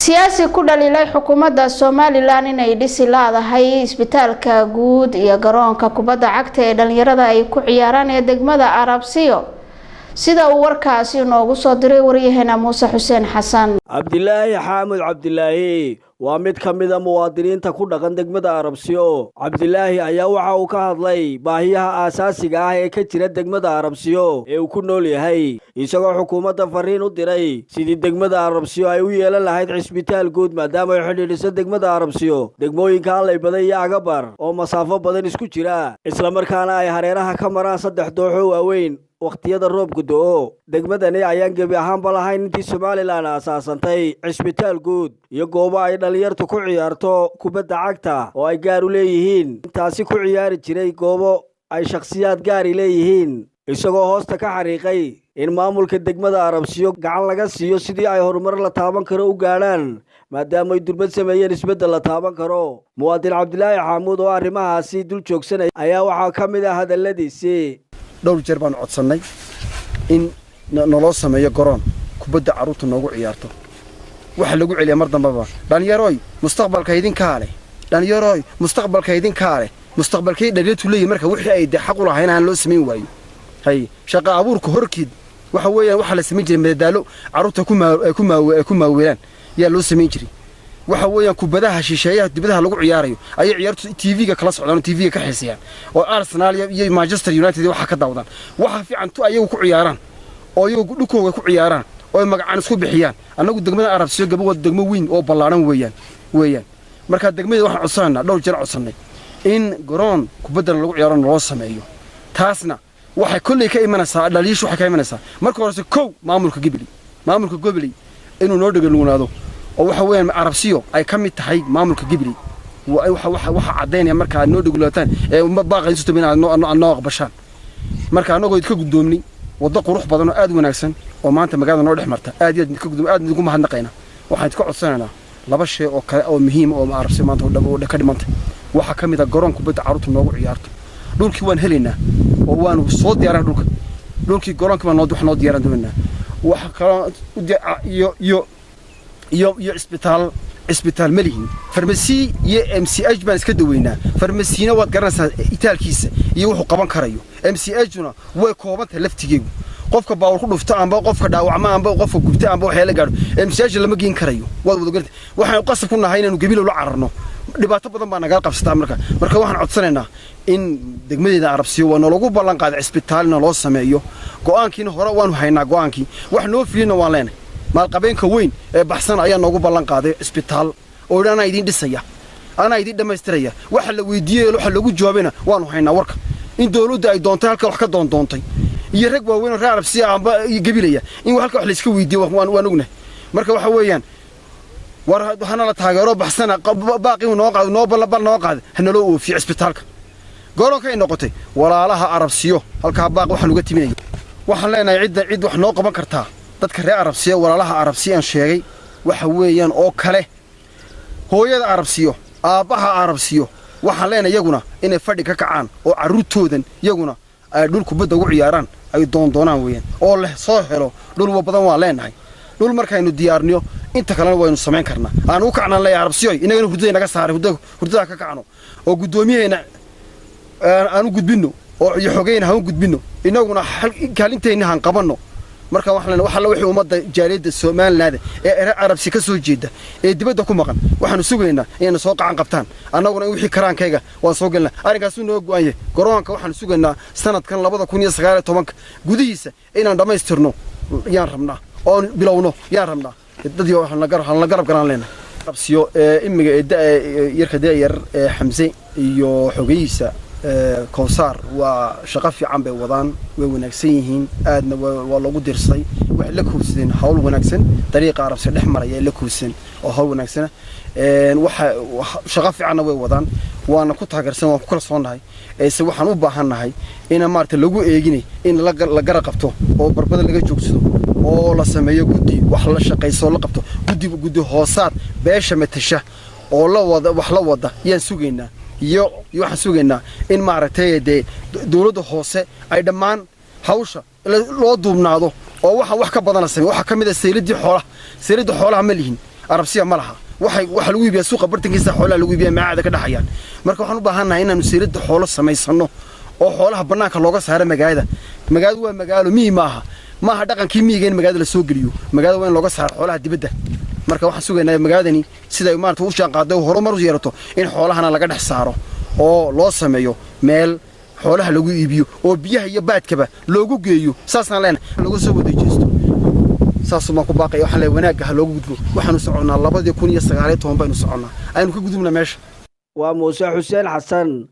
siyaasi ku dhaliilay xukuumadda Soomaaliland inay dhisi laadahay isbitaalka guud iyo garoonka kubadda cagta ee dhalinyarada ay ku ciyaaraan ee degmada Arabsiyo sida uu warkaasi noogu soo diray wariyahena Muuse Xuseen Xasan. Cabdilaahi Xaamud Cabdilaahi waa mid ka mid ah muwaadiniinta ku dhaqan degmada Arabsiyo. Cabdilaahi ayaa waxa uu ka hadlay baahiyaha aasaasiga ah ee ka jira degmada Arabsiyo ee uu ku nool yahay, isagoo xukuumadda fariin u diray sidii degmada Arabsiyo ay u yeelan lahayd isbitaal guud maadaama ay xidhiidhiso degmada Arabsiyo degmooyinka Allay Baday iyo Agabar oo masaafo badan isku jira, isla markaana ay hareeraha ka maraan 3 dooxo waaweyn waqtiyada roobku da'o. Degmadani ayaan gebi ahaanba lahayn intii Soomaaliland aasaasantay isbitaal guud iyo goobo ay dhalinyartu ku ciyaarto kubadda cagta oo ay gaar u leeyihiin, intaasi ku ciyaari jiray goobo ay shakhsiyaad gaari leeyihiin, isagoo hoosta ka xariiqay in maamulka degmada Arabsiyo gacan laga siiyo sidii ay horumar la taaban karo u gaadhaan maadaama ay durbad sameeyeen isbeddel la taaban karo. Muwaadin Cabdilaahi Xaamud oo arrimahaasi dul joogsanay ayaa waxaa ka mid ah hadalladiisii. dhowr jeer baan codsanay in nolol sameeyo garoon kubadda caruurta noogu ciyaarto. waxa lagu celiyaa mar dambaba dhalinyarooy mustaqbalka idinka leh mustaqbalkay dhalinyartu leeyahay marka wixii ay xaq u lahayn aan loo sameyn waayo. shaqa abuurka horkiid waxa weeyaan waxa la sameyn jiray madadaalo caruurta ku maaweelaan yaa loo sameyn jiray. waxa weeyaan kubadaha shisheeyaha dibadaha lagu ciyaarayo ay ciyaartu TV-ga kala socdaan, TV-ga ka xiisayaan oo Arsenal iyo Manchester United waxa ka dawdaan. waxa fiican tu ayagu ku ciyaaraan oo ayagu dhulkooda ku ciyaaraan oo magacaan isku bixiyaan. anagu degmada Arabsiyo gabadha degmo weyn oo ballaaran weeyaan marka degmada waxaan codsanaa dhowr jeer codsanay in garoon kubadda lagu ciyaaro loo sameeyo. taasna waxay kulli ka imanaysaa dhaliishu waxay ka imanaysaa marka hore maamulka Goboley inuu noo dhagaalugnaado oo waxa weeyaan Arabsiyo ay ka mid tahay maamulka Goboley waxa cadeynaya marka noo dhagaalugtaan ee baaqayso tabina noo aqbashaan. marka anagoo idka guddoomnay wada qurux badan oo aad wanaagsan oo maanta magaalada noo dhex marta aad idka guddoom aad ugu mahadnaqayna. waxaan idka codsanaynaa 2 shay oo kale oo muhiim oo Arabsiyo maanta oo ka dhimantay. waxa ka mid ah garoon kubadda caruurta noogu ciyaarto. dhulkii waan helaynaa oo waan soo diyaaran dhulkii garoonka baan noo diyaaran doonaa. waxa kale iyo isbitaal malihin farmasi iyo MCH baan iska daweynaa. farmasina waad garanaysaa itaalkiisa iyo wuxuu qaban karayo. MCH-na way koobantahay laftigeedu, qofka baawar ku dhufta amba qofka dhaawacma amba qofka gubta amba waxa la gaaro MCH lama geen karayo. waad wada gartay waxaan qasab ku nahay inaan Gabiil la cararno. dhibaato badan baa naga qabsata marka waxaan codsanaynaa in degmada Arabsiyo waa lagu ballan qaaday isbitaalna loo sameeyo. go'aankiina hore waan haynaa go'aankii wax noo fiilina waan leenahay. maalqabeenka weyn ee baxsan ayaa noogu ballan qaaday isbitaal oo ana idin dhisaya ana idin dhameystiraya. waxa la weydiiyay waxa lagu jawaabayna waan haynaa warka in dawladda ay doontay halka wax ka doontay iyo rag waaweyn oo Arabsiyo amba Gabiilaya in halka wax la iska weydiiyo waan ognahay. marka waxa weeyaan war hana la taageero baxsana baaqi noo qaad hana loo oofiyo isbitaalka garoonka ay noqotay walaalaha Arabsiyo halka baaq waxaan uga timinayo. waxaan leenahay cid wax noo qaban kartaa dadka reer Arabsiyo walaalaha Arabsiyo aan sheegay waxa weeyaan oo kale hooyada Arabsiyo aabaha Arabsiyo waxaan leenahay iyaguna inay fadhi ka kacaan oo caruurtoodan iyaguna ay dhul kubadda ugu ciyaaraan ay doonaan weeyaan oo leh soo helo dhul badan waa leenahay. dhul markaynu diyaarniyo inta kale waynu sameyn karnaa. aan u kacnaan leeyahay Arabsiyo inagana hurdada naga saaray hurdada ka kacno oo gudoomiyayna aan u gudbino oo iyo xogayna ha u gudbino inaguna kaalinteena han qabanno. marka waxaan waxa la wixii ummadda jaaliyada Soomaaliland ee Arabsi ka soo jeeda ee dibadda ku maqan waxaan sugaynaa inay soo qacan qabtaan. anaguna wixii karaankayga waan soo galnaa. arrinkaas noo go'aanyay garoonka waxaan sugaynaa sanadkan 2019 gudihiisa inaan dhameystirno yaan rabnaa oo bilowno yaan rabnaa. dadii waxaan la garab garan leenahay Arabsiyo imiga yarkada yar Xamse iyo xogeeyisa Kowsar waa shaqo fiican bay wadaan way wanaagsan yihiin aadna waa lagu dirsay wax la kuusadeen hawl wanaagsan dariiqa Arabsiyo dhex maraya la kuusan oo hawl wanaagsan waxa shaqo fiican way wadaan waana ku taageersan waan ku kala soonahay waxaan u baahanahay in maarta lagu eegine in la garab qabto oo barbada laga joogsado oo la sameeyo guddi wax la shaqeyso la qabto guddi hoosaad beesha matasha oo la wada yaan sugaynaa iyo waxaan sugaynaa in maaragtay dawladda hoose ay dhammaan hawsha loo duubnaado oo wax ka badan la sameeyo. waxa kamid ah sayladii xoolaha ma lihin arabsiya ma laha waxa lagu iibiyaa suuqa bartankiisa xoolaha lagu iibiyaa maacada ka dhaxayaan marka waxaan u baahanahay inaanu seelada xoolo samaysano oo xoolaha banaanka looga saaro magaalada waa magaalo miyi maaha dhaqankii miyiga in magaalada la soo geliyo magaalada waa in looga saaro xoolaha dibadda marka waxaan sugaynaa magaaladani sida maanta u shaqaado horumar u yeerato in xoolahana laga dhex saaro oo loo sameeyo meel xoolaha lagu iibiyo oo biyaha iyo baadkaba loogu geeyo saasna leena lagu soo wadeejisto saasuma ku baaqay waxa la wanaag loogu gudbo waxaanu soconaa 2019 baynu soconaa aynu ka gudubna meesha waa Muuse Xuseen Xasan